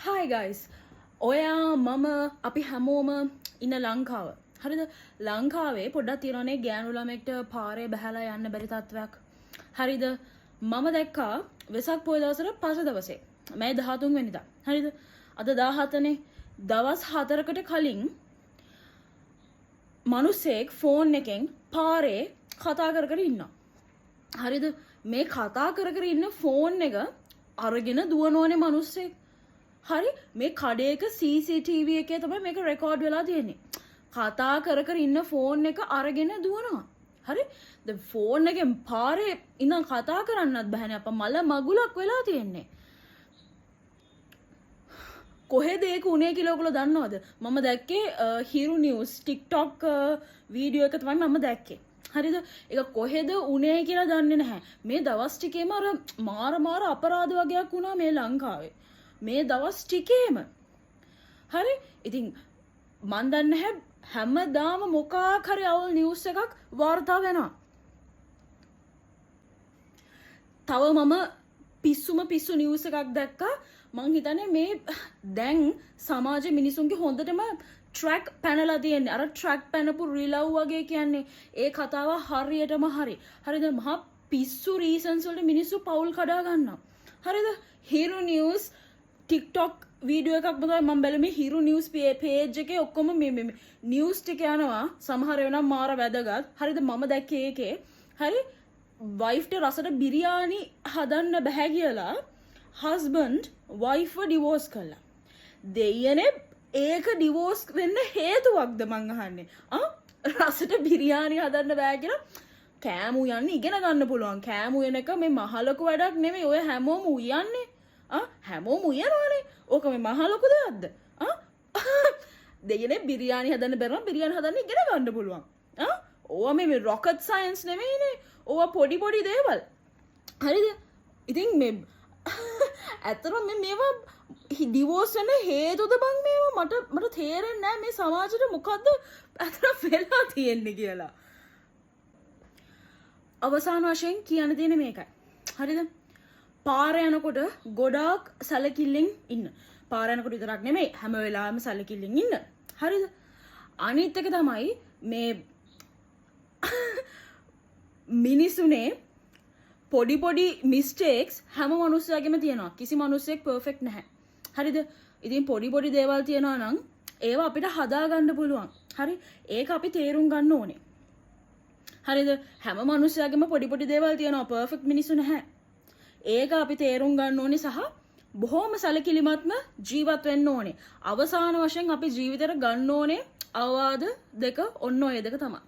Hi guys. ඔයා මම අපි හැමෝම ඉන්න ලංකාව. හරිද? ලංකාවේ පොඩ්ඩක් තියනනේ ගෑනු ළමෙක්ට පාරේ බහැලා යන්න බැරි තත්ත්වයක්. හරිද? මම දැක්කා වෙසක් පොය දවසට පස්සේ දවසේ. මේ 13 වෙනිදා. හරිද? අද 17නේ. දවස් 4කට කලින් මිනිස්සෙක් ෆෝන් එකෙන් පාරේ කතා කර කර ඉන්නවා. හරිද? මේ කතා කර කර ඉන්න ෆෝන් එක අරගෙන දුවනෝනේ මිනිස්සෙක්. හරි මේ කඩේක CCTV එකේ තමයි මේක රෙකෝඩ් වෙලා තියෙන්නේ. කතා කර කර ඉන්න ෆෝන් එක අරගෙන දුවනවා. හරි? දැන් ෆෝන් එකෙන් පාරේ ඉඳන් කතා කරන්නත් බෑනේ අප්පා මල මගුලක් වෙලා තියෙන්නේ. කොහෙද ඒක උනේ කියලා ඔයගොල්ලෝ දන්නවද? මම දැක්කේ හිරු නිවුස් TikTok වීඩියෝ එක තමයි මම දැක්කේ. හරිද? ඒක කොහෙද උනේ කියලා දන්නේ නැහැ. මේ දවස් ටිකේම අර මාර අපරාධ වගේක් වුණා මේ ලංකාවේ. මේ දවස් ටිකේම හරි ඉතින් මන් දන්නේ නැහැ හැමදාම මොකක් හරි අවුල් නිවුස් එකක් වාර්තා වෙනවා. තව මම පිස්සු නිවුස් එකක් දැක්කා. මං හිතන්නේ මේ දැන් සමාජ මිනිසුන්ගේ හොඳටම ට්‍රැක් පැනලා තියෙන්නේ. අර ට්‍රැක් පැනපු රිලව් වගේ කියන්නේ ඒ කතාව හරියටම හරි. හරිද? මහා පිස්සු රීසන්ස් වලට මිනිස්සු පවුල් කඩා ගන්නවා. හරිද? හිරු නිවුස් TikTok වීඩියෝ එකක් තමයි මම බැලුවේ හිරු නිවුස් පේජ් එකේ ඔක්කොම මේ නිවුස් ටික යනවා සමහර ඒවා නම් මාර වැදගත්. හරිද? මම දැක්කේ ඒකේ හරි වයිෆ්ට රසට බිරියානි හදන්න බෑ කියලා හස්බන්ඩ් වයිෆ්ව ඩිවෝස් කළා. දෙයනේ ඒක ඩිවෝස් වෙන්න හේතුවක්ද මං අහන්නේ. රසට බිරියානි හදන්න බෑ කියලා කෑමු යන්න ඉගෙන ගන්න පුළුවන්. කෑමු එන එක මේ මහලොකු වැඩක් නෙමෙයි. ඔය හැමෝම උයන්නේ. හැමෝම උයනවනේ. ඕක මේ මහ ලොකු දෙයක්ද? දෙයනේ බිරියානි හදන්න බැරනම් බිරියානි හදන්න ඉගෙන ගන්න පුළුවන්. ඕවා මේ රොකට් සයන්ස් නෙමෙයිනේ. ඕවා පොඩි දේවල්. හරිද? ඉතින් මේ ඇත්තටම මේවා ඩිවෝස් වෙන්න හේතුද බං මේවා මට තේරෙන්නේ නැහැ මේ සමාජෙට මොකද්ද ඇත්තට වෙලා තියෙන්නේ කියලා. අවසාන වශයෙන් කියන්න තියෙන්නේ මේකයි. හරිද? පාර යනකොට ගොඩාක් සැලකිල්ලෙන් ඉන්න. පාර යනකොට විතරක් නෙමෙයි හැම වෙලාවෙම සැලකිල්ලෙන් ඉන්න. හරිද? අනිත් එක තමයි මේ මිනිසුනේ පොඩි මිස්ටේක්ස් හැම මිනිස්සෙකම තියෙනවා. කිසි මිනිස්සෙක් පර්ෆෙක්ට් නැහැ. හරිද? ඉතින් පොඩි දේවල් තියෙනවා නම් ඒවා අපිට හදා ගන්න පුළුවන්. හරි? ඒක අපි තේරුම් ගන්න ඕනේ. හරිද? හැම මිනිස්සෙකම පොඩි දේවල් තියෙනවා. පර්ෆෙක්ට් මිනිස්සු නැහැ. ඒක අපි තේරුම් ගන්න ඕනේ සහ බොහොම සැලකිලිමත්ම ජීවත් වෙන්න ඕනේ. අවසාන වශයෙන් අපි ජීවිතේට ගන්න ඕනේ අවවාද දෙක ඔන්න ඔය දෙක තමයි.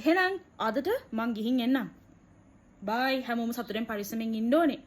එහෙනම් අදට මං ගිහින් එන්නම්. බයි හැමෝම සතුටෙන් පරිස්සමෙන් ඉන්න ඕනේ.